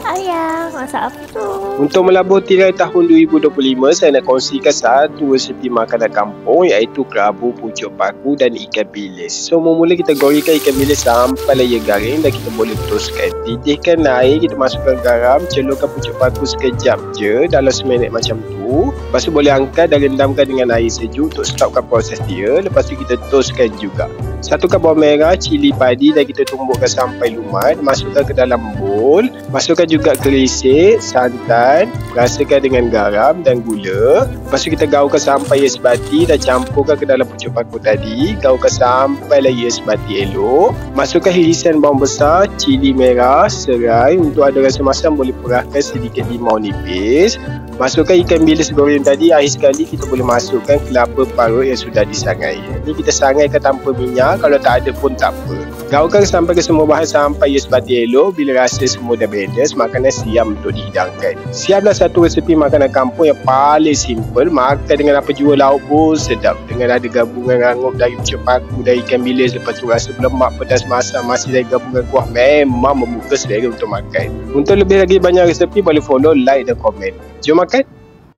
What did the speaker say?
Ayah, masak apa tu? Untuk melabur tirai tahun 2025, saya nak kongsikan satu resipi makanan kampung iaitu kerabu, pucuk paku dan ikan bilis. So, mula kita gorengkan ikan bilis sampai ia garing dan kita boleh toskan. Didihkan air, kita masukkan garam, celurkan pucuk paku sekejap je dalam seminit macam tu. Lepas tu boleh angkat dan rendamkan dengan air sejuk untuk stopkan proses dia. Lepas tu kita toskan juga. Satukan bawang merah, cili padi dan kita tumbukkan sampai lumat. Masukkan ke dalam bowl. Masukkan juga kerisik, santan, rasakan dengan garam dan gula. Lepas tu kita gaulkan sampai ia sebati dan campurkan ke dalam pucuk paku tadi. Gaulkan sampai ia sebati elok. Masukkan irisan bawang besar, cili merah, serai. Untuk ada rasa masam boleh perahkan sedikit limau nipis. Masukkan ikan bilis goreng tadi. Akhir sekali kita boleh masukkan kelapa parut yang sudah disangai. Ini kita sangaikan tanpa minyak. Kalau tak ada pun tak apa. Gaulkan sampai ke semua bahan sampai ia sebati elok. Bila rasa semua dah beres, makanan siap untuk dihidangkan. Siaplah satu resepi makanan kampung yang paling simple. Makan dengan apa jua lauk pun sedap. Dengan ada gabungan rangup dari pucuk paku, dari ikan bilis. Lepas tu rasa berlemak, pedas, masam, masih dari gabungan kuah. Memang membuka selera untuk makan. Untuk lebih lagi banyak resepi boleh follow, like dan komen. Jom makan.